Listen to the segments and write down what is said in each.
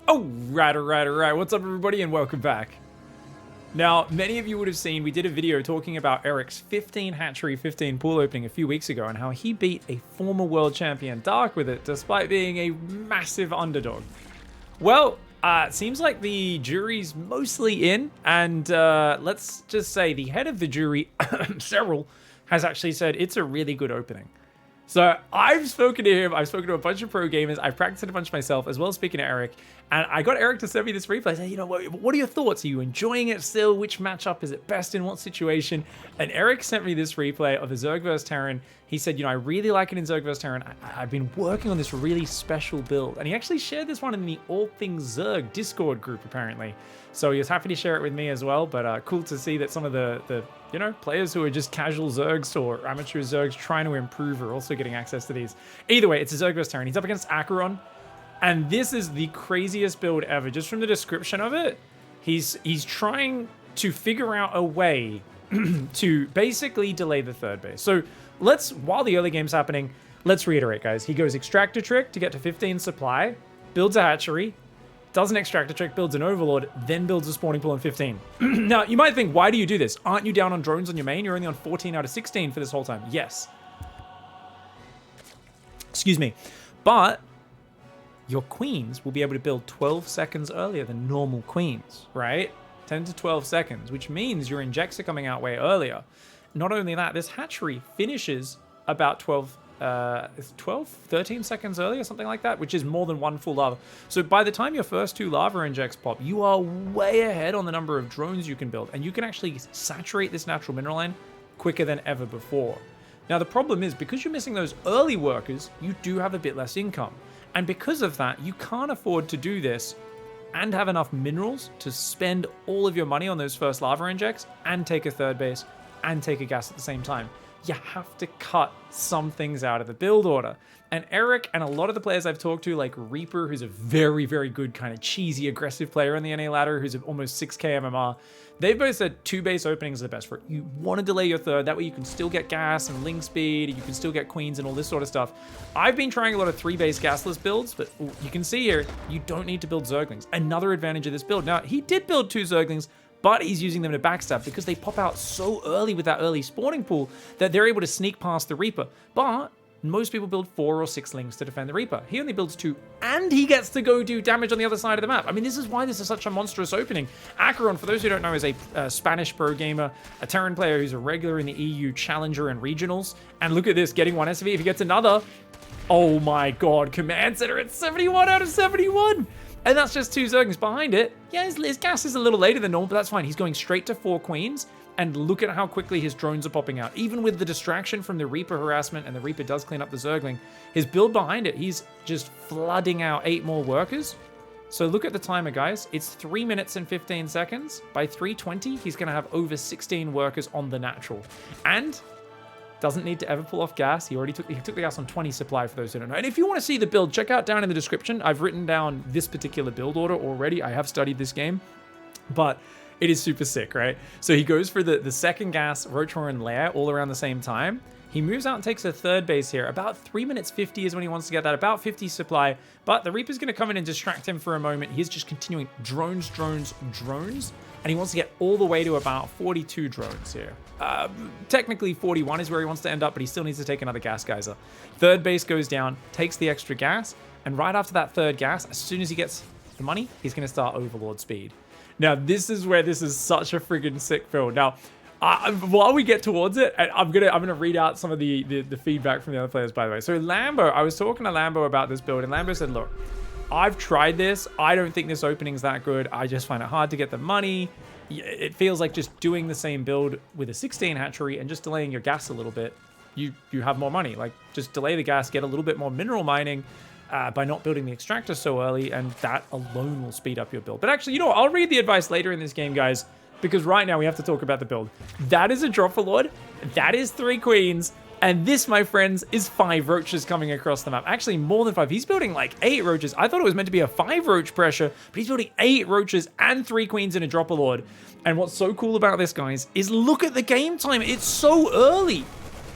Alright. What's up, everybody, and welcome back. Now, many of you would have seen we did a video talking about Erik's 15 hatchery, 15 pool opening a few weeks ago and how he beat a former world champion Dark with it, despite being a massive underdog. Well, it seems like the jury's mostly in, and let's just say the head of the jury, Serral, has actually said it's a really good opening. So I've spoken to him, I've spoken to a bunch of pro gamers, I've practiced it a bunch myself, as well as speaking to Erik, and I got Erik to send me this replay. I said, you know, what are your thoughts? Are you enjoying it still? Which matchup is it best in what situation? And Erik sent me this replay of a Zerg vs Terran. He said, you know, I really like it in Zerg vs Terran. I've been working on this really special build. And he actually shared this one in the All Things Zerg Discord group, apparently. So he was happy to share it with me as well, but cool to see that some of the you know, players who are just casual Zergs or amateur Zergs trying to improve are also getting access to these. Either way, it's a Zerg vs Terran. He's up against Acheron, and this is the craziest build ever. Just from the description of it, he's trying to figure out a way to basically delay the third base. So while the early game's happening, let's reiterate, guys. He goes Extractor Trick to get to 15 supply, builds a hatchery, does an Extractor Trick, builds an Overlord, then builds a spawning pool in 15. Now, you might think, why do you do this? Aren't you down on drones on your main? You're only on 14 out of 16 for this whole time. Yes. Excuse me. But your queens will be able to build 12 seconds earlier than normal queens, right? 10 to 12 seconds, which means your injects are coming out way earlier. Not only that, this hatchery finishes about 13 seconds earlier, something like that, which is more than one full lava. So by the time your first 2 lava injects pop, you are way ahead on the number of drones you can build, and you can actually saturate this natural mineral line quicker than ever before. Now, the problem is, because you're missing those early workers, you do have a bit less income. And because of that, you can't afford to do this and have enough minerals to spend all of your money on those first lava injects and take a third base and take a gas at the same time. You have to cut some things out of the build order. And Erik and a lot of the players I've talked to, like Reaper, who's a very, very good kind of cheesy, aggressive player on the NA ladder, who's almost 6k MMR, they've both said 2 base openings are the best for it. You want to delay your third, that way you can still get gas and link speed, and you can still get queens and all this sort of stuff. I've been trying a lot of 3 base gasless builds, but you can see here, you don't need to build Zerglings. Another advantage of this build. Now, he did build 2 Zerglings, but he's using them to backstab because they pop out so early with that early spawning pool that they're able to sneak past the Reaper. But most people build 4 or 6 lings to defend the Reaper. He only builds 2, and he gets to go do damage on the other side of the map. I mean, this is why this is such a monstrous opening. Acheron, for those who don't know, is a Spanish pro gamer, a Terran player who's a regular in the EU Challenger and Regionals. And look at this, getting 1 SV. If he gets another, oh my god, Command Center at 71 out of 71! And that's just 2 Zerglings behind it. Yeah, his gas is a little later than normal, but that's fine. He's going straight to 4 queens, and look at how quickly his drones are popping out. Even with the distraction from the Reaper harassment, and the Reaper does clean up the Zergling, his build behind it, he's just flooding out 8 more workers. So look at the timer, guys. It's 3 minutes and 15 seconds. By 3:20, he's going to have over 16 workers on the natural. And doesn't need to ever pull off gas. He took the gas on 20 supply, for those who don't know. And if you want to see the build, check out down in the description. I've written down this particular build order already. I have studied this game, but it is super sick, right? So he goes for the second gas, Rotor and Lair, all around the same time. He moves out and takes a third base here. About 3 minutes 50 is when he wants to get that. About 50 supply. But the Reaper's going to come in and distract him for a moment. He's just continuing drones. And he wants to get all the way to about 42 drones here. Technically 41 is where he wants to end up, but he still needs to take another gas geyser. Third base goes down, takes the extra gas, and right after that third gas, as soon as he gets the money, he's going to start Overlord speed. Now, this is where this is such a friggin' sick build. Now, while we get towards it, I'm gonna read out some of the feedback from the other players, by the way. So Lambo, I was talking to Lambo about this build, and Lambo said, look, I've tried this. I don't think this opening's that good. I just find it hard to get the money. It feels like just doing the same build with a 16 hatchery and just delaying your gas a little bit. You have more money. Like, just delay the gas, get a little bit more mineral mining by not building the extractor so early, and that alone will speed up your build. But actually, you know what? I'll read the advice later in this game, guys, because right now we have to talk about the build. That is a Dropperlord. That is 3 queens. And this, my friends, is 5 roaches coming across the map. Actually, more than 5. He's building like 8 roaches. I thought it was meant to be a 5 roach pressure, but he's building 8 roaches and 3 queens in a Dropperlord. And what's so cool about this, guys, is look at the game time. It's so early.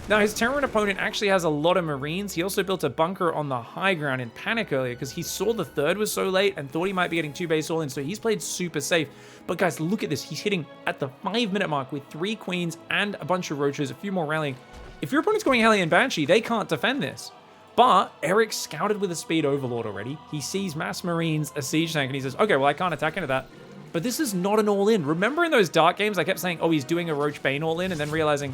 Now, his Terran opponent actually has a lot of Marines. He also built a bunker on the high ground in panic earlier because he saw the third was so late and thought he might be getting 2 base all in, so he's played super safe. But guys, look at this. He's hitting at the 5-minute mark with 3 queens and a bunch of roaches, a few more rallying. If your opponent's going Hellion Banshee, they can't defend this. But Erik scouted with a speed overlord already. He sees mass Marines, a siege tank, and he says, okay, well, I can't attack into that. But this is not an all-in. Remember in those dark games, I kept saying, oh, he's doing a Roach Bane all-in, and then realizing,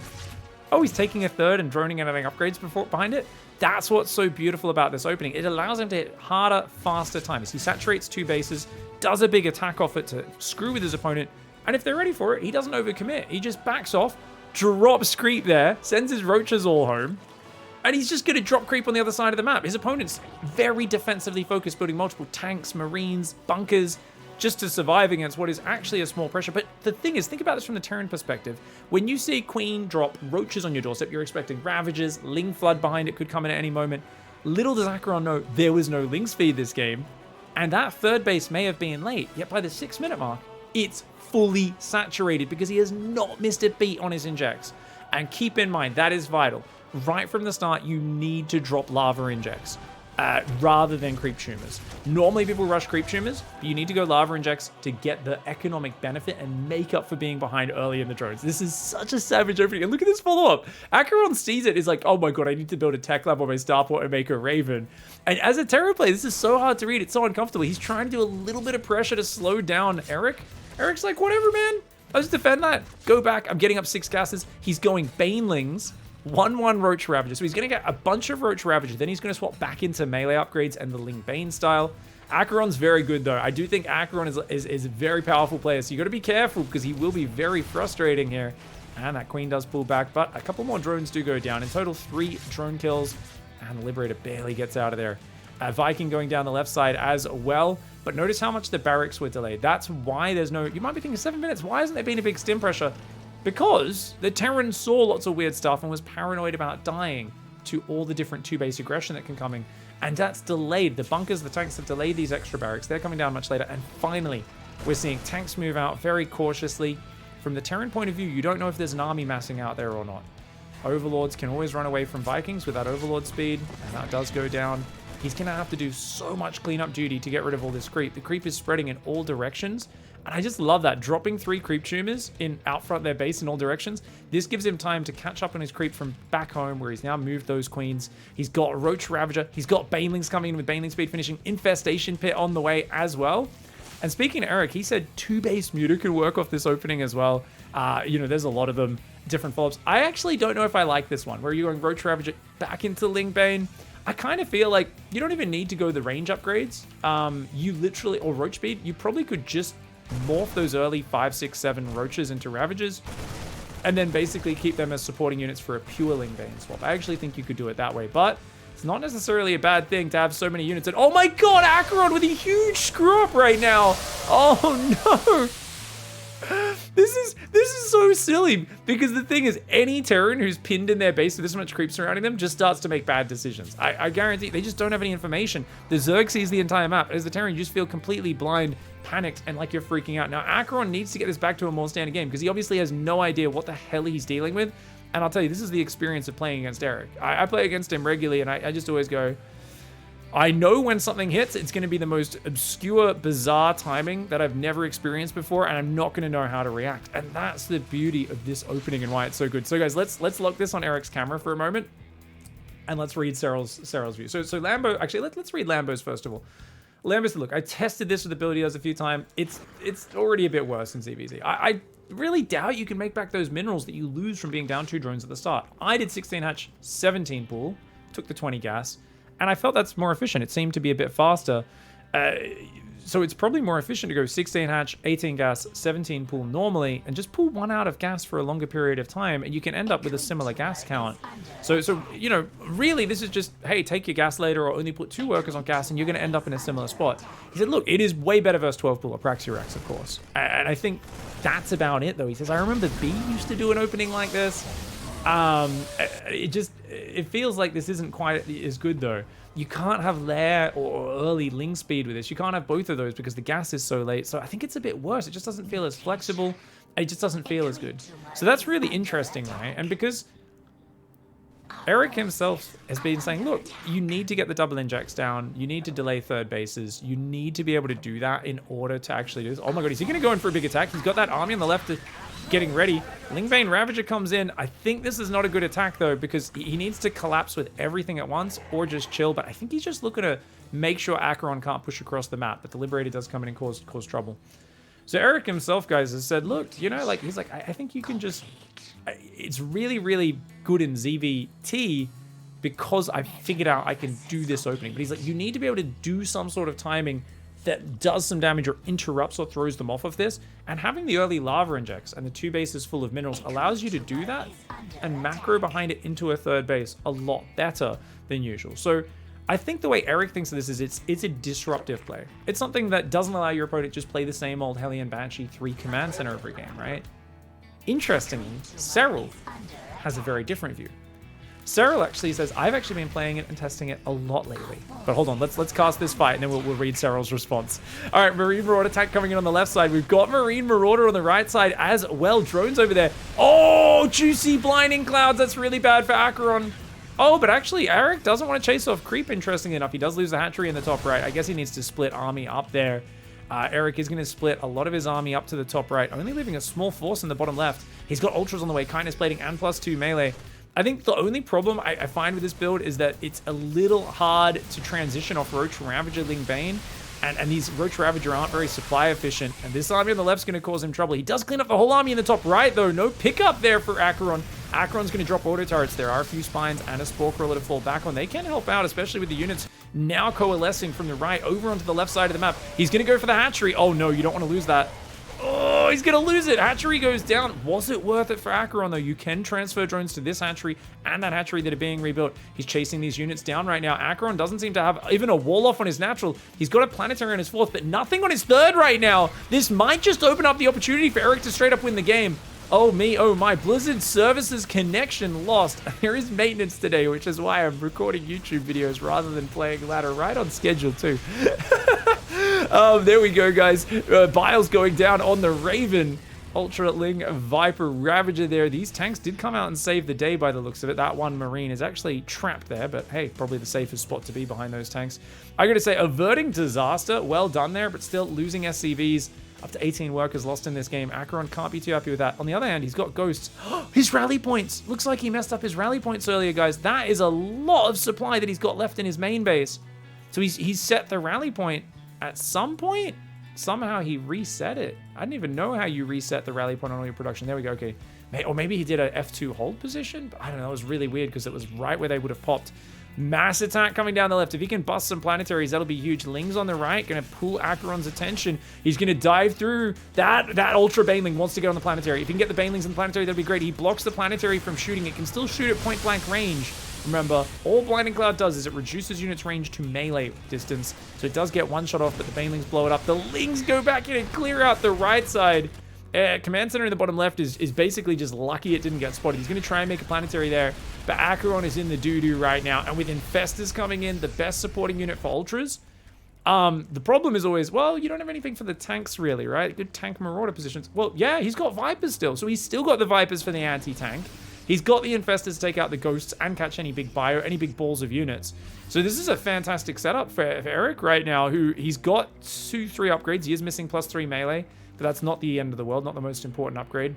oh, he's taking a third and droning and having upgrades behind it. That's what's so beautiful about this opening. It allows him to hit harder, faster times. He saturates 2 bases, does a big attack off it to screw with his opponent, and if they're ready for it, he doesn't overcommit. He just backs off, drops creep there, sends his roaches all home, and he's just going to drop creep on the other side of the map. His opponent's very defensively focused, building multiple tanks, marines, bunkers, just to survive against what is actually a small pressure. But the thing is, think about this from the Terran perspective. When you see Queen drop roaches on your doorstep, you're expecting Ravages, Ling Flood behind it could come in at any moment. Little does Acheron know there was no Ling speed this game, and that third base may have been late, yet by the 6-minute mark, it's fully saturated because he has not missed a beat on his injects. And keep in mind, that is vital. Right from the start, you need to drop lava injects. Rather than creep tumors. Normally people rush creep tumors, but you need to go lava injects to get the economic benefit and make up for being behind early in the drones. This is such a savage opening. And look at this follow-up. Acheron sees it, is like, oh my god, I need to build a tech lab on my starport and make a Raven. And as a Terran player, this is so hard to read. It's so uncomfortable. He's trying to do a little bit of pressure to slow down Erik. Erik's like, whatever, man. I'll just defend that. Go back. I'm getting up 6 gases. He's going Banelings. 1-1 Roach Ravager. So he's going to get a bunch of Roach Ravager. Then he's going to swap back into melee upgrades and the Ling Bane style. Acheron's very good, though. I do think Acheron is a very powerful player. So you got to be careful because he will be very frustrating here. And that Queen does pull back, but a couple more drones do go down. In total, 3 drone kills. And the Liberator barely gets out of there. Viking going down the left side as well. But notice how much the barracks were delayed. That's why there's no... You might be thinking 7 minutes. Why hasn't there been a big stim pressure? Because the Terran saw lots of weird stuff and was paranoid about dying to all the different 2-base aggression that can come in. And that's delayed. The bunkers, the tanks have delayed these extra barracks. They're coming down much later. And finally, we're seeing tanks move out very cautiously. From the Terran point of view, you don't know if there's an army massing out there or not. Overlords can always run away from Vikings with that Overlord speed. And that does go down. He's going to have to do so much cleanup duty to get rid of all this creep. The creep is spreading in all directions. And I just love that. Dropping 3 creep tumors out front their base in all directions. This gives him time to catch up on his creep from back home where he's now moved those queens. He's got Roach Ravager. He's got Banelings coming in with Baneling speed finishing. Infestation Pit on the way as well. And speaking to Erik, he said 2-base Muta can work off this opening as well. There's a lot of them, different follow-ups. I actually don't know if I like this one, where you're going Roach Ravager back into Ling Bane. I kind of feel like you don't even need to go the range upgrades. You literally, or Roach Speed, you probably could just morph those early 5, 6, 7 Roaches into Ravagers, and then basically keep them as supporting units for a pure Ling Bane swap. I actually think you could do it that way, but it's not necessarily a bad thing to have so many units. And oh my god, Acheron with a huge screw up right now. Oh no. This is so silly, because the thing is, any Terran who's pinned in their base with this much creep surrounding them just starts to make bad decisions. I guarantee they just don't have any information. The Zerg sees the entire map. As the Terran, you just feel completely blind, panicked, and like you're freaking out. Now, Acheron needs to get this back to a more standard game, because he obviously has no idea what the hell he's dealing with. And I'll tell you, this is the experience of playing against Erik. I play against him regularly, and I just always go, I know when something hits, it's going to be the most obscure, bizarre timing that I've never experienced before, and I'm not going to know how to react. And that's the beauty of this opening and why it's so good. So guys, let's lock this on Erik's camera for a moment, and let's read Serral's view. So Lambo, actually, let's read Lambo's first of all. Lambo said, look, I tested this with ability does a few times. It's already a bit worse than ZvT. I really doubt you can make back those minerals that you lose from being down 2 drones at the start. I did 16 hatch, 17 pool, took the 20 gas, and I felt that's more efficient. It seemed to be a bit faster. So it's probably more efficient to go 16 hatch, 18 gas, 17 pool normally, and just pull 1 out of gas for a longer period of time, and you can end up with a similar gas count. So really this is just, hey, take your gas later or only put 2 workers on gas and you're going to end up in a similar spot. He said, look, it is way better versus 12 pool or Praxirax, of course. And I think that's about it, though. He says, I remember B used to do an opening like this. It feels like this isn't quite as good, though. You can't have lair or early Ling speed with this. You can't have both of those because the gas is so late. So I think it's a bit worse. It just doesn't feel as flexible. It just doesn't feel as good. So that's really interesting, right? And because Erik himself has been saying, look, you need to get the double injects down. You need to delay third bases. You need to be able to do that in order to actually do this. Oh my god, is he going to go in for a big attack? He's got that army on the left getting ready. Lingbane Ravager comes in. I think this is not a good attack, though, because he needs to collapse with everything at once or just chill. But I think he's just looking to make sure Acheron can't push across the map. But the Liberator does come in and cause trouble. So Erik himself, guys, has said, look, you know, like, he's like, I think you can just... It's really, really good in ZvT because I figured out I can do this opening. But he's like, you need to be able to do some sort of timing that does some damage or interrupts or throws them off of this. And having the early lava injects and the 2 bases full of minerals allows you to do that and macro behind it into a third base a lot better than usual. So I think the way Erik thinks of this is it's a disruptive play. It's something that doesn't allow your opponent to just play the same old Hellion Banshee 3 command center every game, right? Interestingly, Serral has a very different view. Serral actually says, I've actually been playing it and testing it a lot lately. But hold on, let's cast this fight and then we'll read Serral's response. All right, Marine Marauder attack coming in on the left side. We've got Marine Marauder on the right side as well. Drones over there. Oh, juicy blinding clouds. That's really bad for Acheron. Oh, but actually, Erik doesn't want to chase off creep, interestingly enough. He does lose the hatchery in the top right. I guess he needs to split army up there. Erik is going to split a lot of his army up to the top right, only leaving a small force in the bottom left. He's got ultras on the way, kindness plating, and +2 melee. I think the only problem I find with this build is that it's a little hard to transition off Roach Ravager Lingbane, and these Roach Ravager aren't very supply efficient, and this army on the left is going to cause him trouble. He does clean up the whole army in the top right, though. No pickup there for Acheron. Acheron's going to drop auto turrets. There are a few spines and a Spore Crawler to fall back on. They can help out, especially with the units now coalescing from the right over onto the left side of the map. He's going to go for the hatchery. Oh, no, you don't want to lose that. Oh, he's going to lose it. Hatchery goes down. Was it worth it for Acheron, though? You can transfer drones to this hatchery and that hatchery that are being rebuilt. He's chasing these units down right now. Acheron doesn't seem to have even a wall off on his natural. He's got a planetary on his fourth, but nothing on his third right now. This might just open up the opportunity for Erik to straight up win the game. Oh me, oh my, Blizzard Services connection lost. There is maintenance today, which is why I'm recording YouTube videos rather than playing ladder, right on schedule too. There we go, guys. Bile's going down on the Raven. Ultra Ling, Viper, Ravager there. These tanks did come out and save the day by the looks of it. That one Marine is actually trapped there, but hey, probably the safest spot to be behind those tanks. I gotta say, averting disaster, well done there, but still losing SCVs. Up to 18 workers lost in this game. Acheron can't be too happy with that. On the other hand, he's got ghosts. His rally points. Looks like he messed up his rally points earlier, guys. That is a lot of supply that he's got left in his main base. So he's set the rally point at some point. Somehow he reset it. I didn't even know how you reset the rally point on all your production. There we go. Okay. Or maybe he did a F2 hold position. But I don't know. It was really weird because it was right where they would have popped. Mass attack coming down the left. If he can bust some planetaries, that'll be huge. Ling's on the right, going to pull Acheron's attention. He's going to dive through that. That Ultra Baneling wants to get on the planetary. If he can get the Banelings on the planetary, that'd be great. He blocks the planetary from shooting. It can still shoot at point blank range. Remember, all Blinding Cloud does is it reduces units' range to melee distance. So it does get one shot off, but the Banelings blow it up. The Lings go back in and clear out the right side. Command center in the bottom left is basically just lucky it didn't get spotted. He's going to try and make a planetary there, but Acheron is in the doo-doo right now. And with Infestors coming in, the best supporting unit for Ultras, the problem is always, well, you don't have anything for the tanks really, right? Good tank Marauder positions. Well, yeah, he's got Vipers still, so he's still got the Vipers for the anti-tank. He's got the Infestors to take out the Ghosts and catch any big bio, any big balls of units. So this is a fantastic setup for Erik right now, who he's got 2-3 upgrades. He is missing +3 melee. But that's not the end of the world, not the most important upgrade.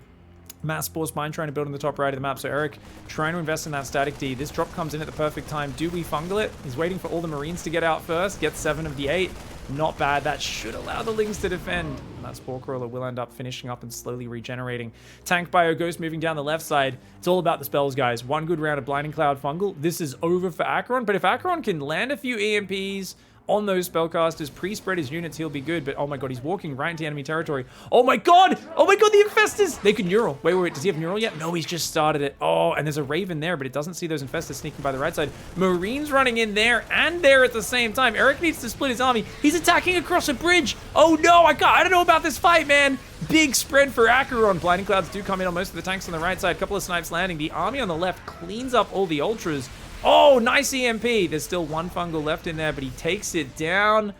Mass Spore Spine trying to build on the top right of the map. So Erik trying to invest in that static D. This drop comes in at the perfect time. Do we fungal it? He's waiting for all the Marines to get out first. Gets 7 of the 8. Not bad. That should allow the Lings to defend. And that Spore Crawler will end up finishing up and slowly regenerating. Tank Bio Ghost moving down the left side. It's all about the spells, guys. One good round of Blinding Cloud Fungal. This is over for Acheron. But if Acheron can land a few EMPs on those spellcasters, pre-spread his units, he'll be good. But oh my god, he's walking right into enemy territory. Oh my god! Oh my god, the Infestors! They can Neural. Wait, does he have Neural yet? No, he's just started it. Oh, and there's a Raven there, but it doesn't see those Infestors sneaking by the right side. Marines running in there and there at the same time. Erik needs to split his army. He's attacking across a bridge. Oh no, I don't know about this fight, man. Big spread for Acheron. Blinding Clouds do come in on most of the tanks on the right side. A couple of snipes landing. The army on the left cleans up all the Ultras. Oh, nice EMP. There's still one fungal left in there, but he takes it down.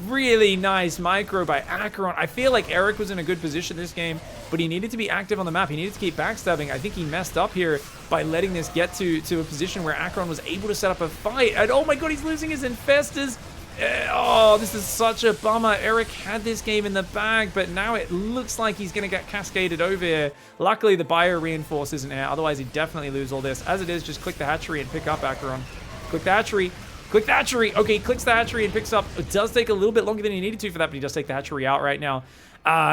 Really nice micro by Acheron. I feel like Erik was in a good position this game, but he needed to be active on the map. He needed to keep backstabbing. I think he messed up here by letting this get to a position where Acheron was able to set up a fight. And oh my god, he's losing his infestors. Oh, this is such a bummer. Erik had this game in the bag, but now it looks like he's going to get cascaded over here. Luckily, the bio reinforce isn't here. Otherwise, he'd definitely lose all this. As it is, just click the hatchery and pick up Acheron. Click the hatchery. Click the hatchery. Okay, clicks the hatchery and picks up. It does take a little bit longer than he needed to for that, but he does take the hatchery out right now.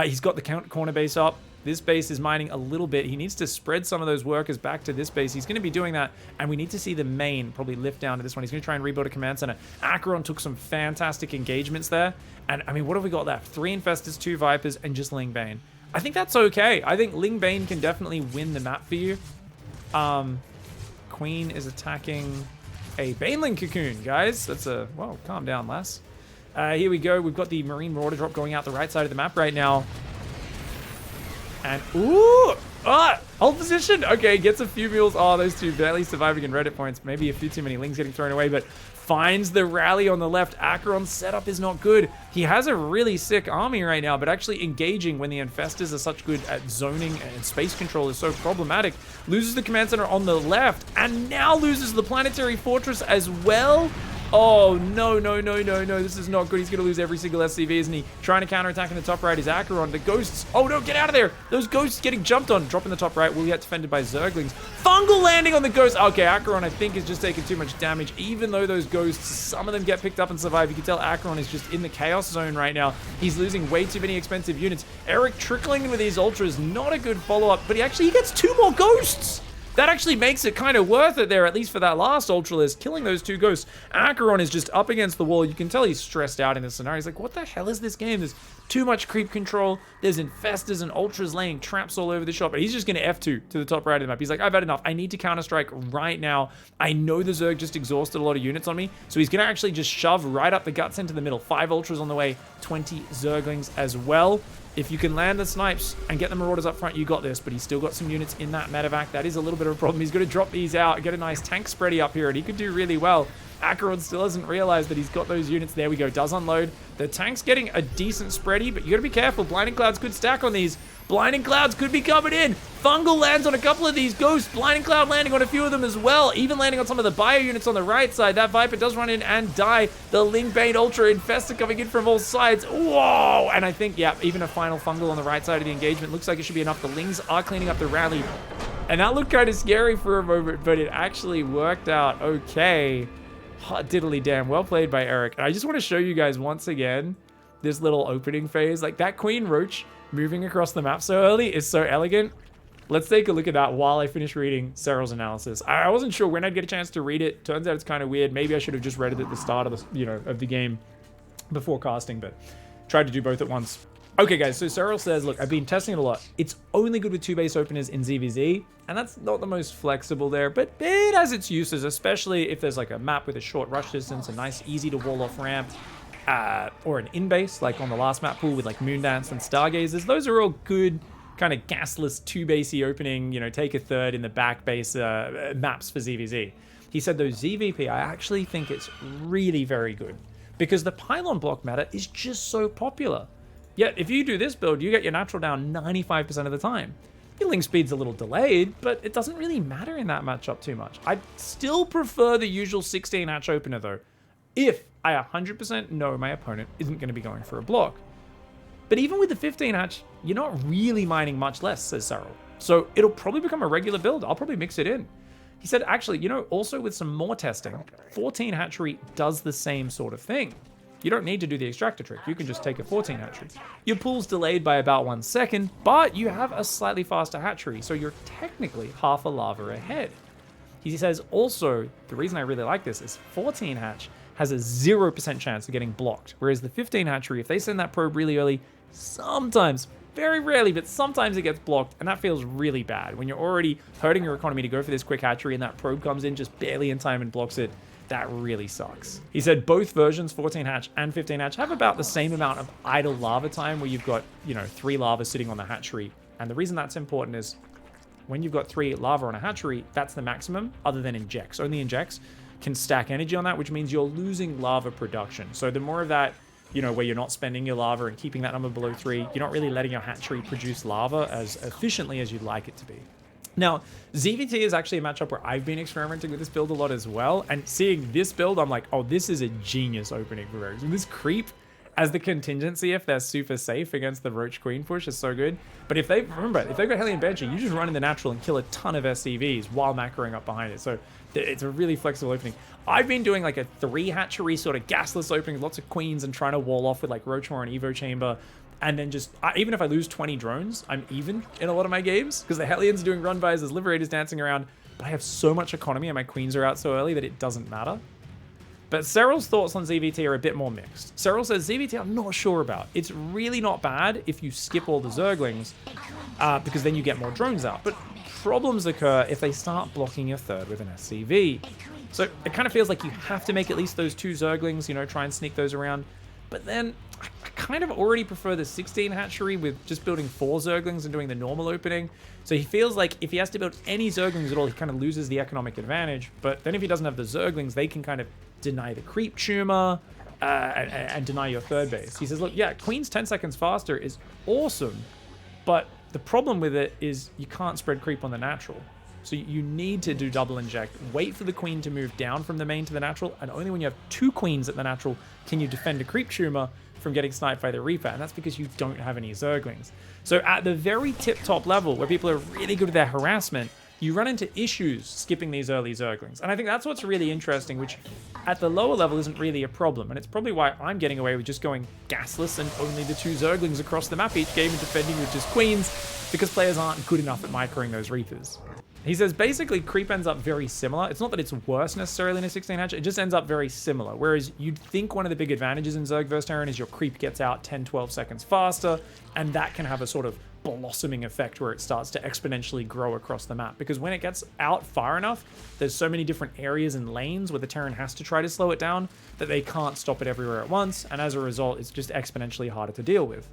He's got the corner base up. This base is mining a little bit. He needs to spread some of those workers back to this base. He's going to be doing that, and we need to see the main probably lift down to this one. He's going to try and rebuild a command center. Acheron took some fantastic engagements there, and I mean, what have we got left? 3 Infestors, 2 Vipers, and just Ling Bane. I think that's okay. I think Ling Bane can definitely win the map for you. Queen is attacking a Baneling Cocoon, guys. That's a... Whoa, calm down, lass. Here we go. We've got the Marine Marauder drop going out the right side of the map right now. And, ooh! Hold position! Okay, gets a few mules. Oh, those two barely surviving in Reddit points. Maybe a few too many Lings getting thrown away, but finds the rally on the left. Acheron's setup is not good. He has a really sick army right now, but actually engaging when the Infestors are such good at zoning and space control is so problematic. Loses the command center on the left, and now loses the planetary fortress as well. Oh, no, no, no, no, no. This is not good. He's going to lose every single SCV, isn't he? Trying to counterattack in the top right is Acheron. The ghosts. Oh, no, get out of there. Those ghosts getting jumped on. Drop in the top right. Will get defended by Zerglings. Fungal landing on the ghost. Okay, Acheron, I think, is just taking too much damage. Even though those ghosts, some of them get picked up and survive. You can tell Acheron is just in the chaos zone right now. He's losing way too many expensive units. Erik trickling in with these ultras. Not a good follow-up, but he gets 2 more ghosts. That actually makes it kind of worth it there, at least for that last Ultralist. Killing those 2 ghosts. Acheron is just up against the wall. You can tell he's stressed out in this scenario. He's like, what the hell is this game? There's too much creep control. There's Infestors and Ultras laying traps all over the shop. But he's just going to F2 to the top right of the map. He's like, I've had enough. I need to counter-strike right now. I know the Zerg just exhausted a lot of units on me. So he's going to actually just shove right up the guts into the middle. 5 Ultras on the way. 20 Zerglings as well. If you can land the snipes and get the Marauders up front, you got this, but he's still got some units in that medevac. That is a little bit of a problem. He's going to drop these out, get a nice tank spready up here, and he could do really well. Acheron still hasn't realized that he's got those units. There we go, does unload. The tank's getting a decent spready, but you got to be careful. Blinding Clouds could stack on these. Blinding Clouds could be coming in. Fungal lands on a couple of these ghosts. Blinding Cloud landing on a few of them as well. Even landing on some of the bio units on the right side. That Viper does run in and die. The Ling Bane Ultra Infestor coming in from all sides. Whoa! And I think, yeah, even a final Fungal on the right side of the engagement. Looks like it should be enough. The Lings are cleaning up the rally. And that looked kind of scary for a moment, but it actually worked out okay. Hot diddly damn. Well played by Erik. And I just want to show you guys once again this little opening phase. Like that Queen Roach moving across the map so early is so elegant. Let's take a look at that while I finish reading Serral's analysis. I wasn't sure when I'd get a chance to read it. Turns out it's kind of weird. Maybe I should have just read it at the start of the, of the game before casting, but tried to do both at once. Okay, guys, so Serral says, look, I've been testing it a lot. It's only good with 2 base openers in ZvZ, and that's not the most flexible there, but it has its uses, especially if there's like a map with a short rush distance, a nice, easy to wall off ramp, or an in-base, like on the last map pool with like Moondance and Stargazers. Those are all good kind of gasless 2-basey opening, take a third in the back base maps for ZvZ. He said, though, ZVP, I actually think it's really very good because the pylon block meta is just so popular. Yet, if you do this build, you get your natural down 95% of the time. Your link speed's a little delayed, but it doesn't really matter in that matchup too much. I'd still prefer the usual 16 hatch opener, though, if I 100% know my opponent isn't going to be going for a block. But even with the 15 hatch, you're not really mining much less, says Serral. So it'll probably become a regular build. I'll probably mix it in. He said, actually, also with some more testing, 14 hatchery does the same sort of thing. You don't need to do the extractor trick. You can just take a 14 hatchery. Your pool's delayed by about 1 second, but you have a slightly faster hatchery, so you're technically half a lava ahead. He says also, the reason I really like this is 14 hatch has a 0% chance of getting blocked, whereas the 15 hatchery, if they send that probe really early, sometimes, very rarely, but sometimes it gets blocked, and that feels really bad. When you're already hurting your economy to go for this quick hatchery and that probe comes in just barely in time and blocks it, that really sucks. He said both versions, 14 hatch and 15 hatch, have about the same amount of idle lava time where you've got, 3 lava sitting on the hatchery. And the reason that's important is when you've got 3 lava on a hatchery, that's the maximum other than injects. Only injects can stack energy on that, which means you're losing lava production. So the more of that you know, where you're not spending your lava and keeping that number below 3. You're not really letting your hatchery produce lava as efficiently as you'd like it to be. Now, ZvT is actually a matchup where I've been experimenting with this build a lot as well, and seeing this build, I'm like, oh, this is a genius opening for Erik. This creep as the contingency, if they're super safe against the Roach Queen push, is so good. But if they've got Hellion Banshee, you just run in the natural and kill a ton of SCVs while macroing up behind it. So it's a really flexible opening. I've been doing like a 3 hatchery sort of gasless opening, lots of queens, and trying to wall off with like Roachmore and Evo Chamber. And then just, even if I lose 20 drones, I'm even in a lot of my games because the Hellions are doing run-bys, there's Liberators dancing around, but I have so much economy and my queens are out so early that it doesn't matter. But Serral's thoughts on ZvT are a bit more mixed. Serral says, ZvT I'm not sure about. It's really not bad if you skip all the Zerglings, because then you get more drones out. But problems occur if they start blocking your third with an SCV. So it kind of feels like you have to make at least those 2 Zerglings, you know, try and sneak those around. But then I kind of already prefer the 16 hatchery with just building 4 Zerglings and doing the normal opening. So he feels like if he has to build any Zerglings at all, he kind of loses the economic advantage. But then if he doesn't have the Zerglings, they can kind of deny the creep tumor and deny your third base. He says, look, yeah, Queen's 10 seconds faster is awesome, but the problem with it is you can't spread creep on the natural. So you need to do double inject, wait for the queen to move down from the main to the natural, and only when you have 2 queens at the natural can you defend a creep tumor from getting sniped by the Reaper, and that's because you don't have any Zerglings. So at the very tip-top level, where people are really good at their harassment, you run into issues skipping these early Zerglings. And I think that's what's really interesting, which at the lower level isn't really a problem. And it's probably why I'm getting away with just going gasless and only the 2 Zerglings across the map each game and defending with just queens, because players aren't good enough at microing those Reapers. He says basically creep ends up very similar. It's not that it's worse necessarily in a 16 hatch, it just ends up very similar. Whereas you'd think one of the big advantages in Zerg vs Terran is your creep gets out 10-12 seconds faster, and that can have a sort of blossoming effect where it starts to exponentially grow across the map. Because when it gets out far enough, there's so many different areas and lanes where the Terran has to try to slow it down that they can't stop it everywhere at once, and as a result, it's just exponentially harder to deal with.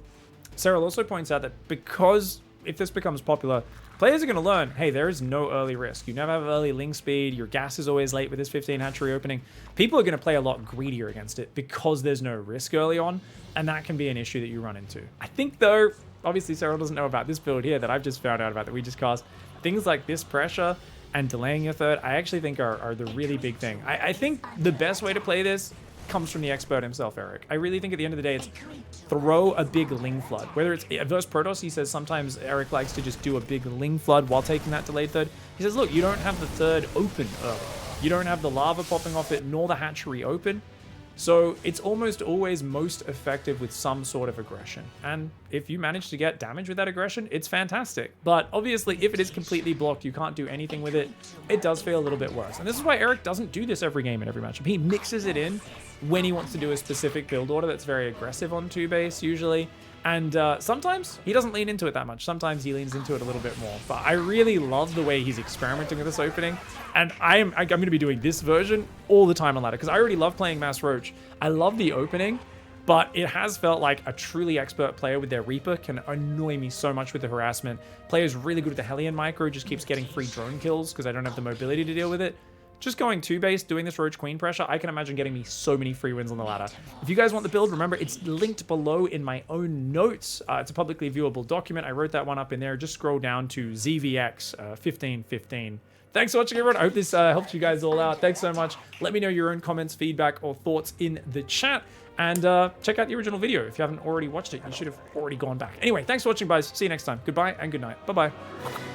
Serral also points out that because if this becomes popular, players are going to learn, hey, there is no early risk. You never have early link speed. Your gas is always late with this 15 hatchery opening. People are going to play a lot greedier against it because there's no risk early on, and that can be an issue that you run into. I think, though, obviously Serral doesn't know about this build here that I've just found out about that we just cast. Things like this pressure and delaying your third, I actually think are the really big thing. I think the best way to play this comes from the expert himself, Erik. I really think at the end of the day, it's throw a big Ling Flood. Whether it's versus Protoss, he says sometimes Erik likes to just do a big Ling Flood while taking that delayed third. He says, look, you don't have the third open early. You don't have the lava popping off it, nor the hatchery open. So it's almost always most effective with some sort of aggression. And if you manage to get damage with that aggression, it's fantastic. But obviously, if it is completely blocked, you can't do anything with it, it does feel a little bit worse. And this is why Erik doesn't do this every game in every matchup. He mixes it in when he wants to do a specific build order that's very aggressive on 2-base, usually. And sometimes he doesn't lean into it that much. Sometimes he leans into it a little bit more. But I really love the way he's experimenting with this opening. And I'm going to be doing this version all the time on ladder because I already love playing Mass Roach. I love the opening, but it has felt like a truly expert player with their Reaper can annoy me so much with the harassment. Players really good with the Hellion micro, just keeps getting free drone kills because I don't have the mobility to deal with it. Just going 2-base, doing this Roach Queen pressure, I can imagine getting me so many free wins on the ladder. If you guys want the build, remember, it's linked below in my own notes. It's a publicly viewable document. I wrote that one up in there. Just scroll down to ZVX 1515. Thanks for watching, everyone. I hope this helped you guys all out. Thanks so much. Let me know your own comments, feedback, or thoughts in the chat. And check out the original video. If you haven't already watched it, you should have already gone back. Anyway, thanks for watching, guys. See you next time. Goodbye and good night. Bye-bye.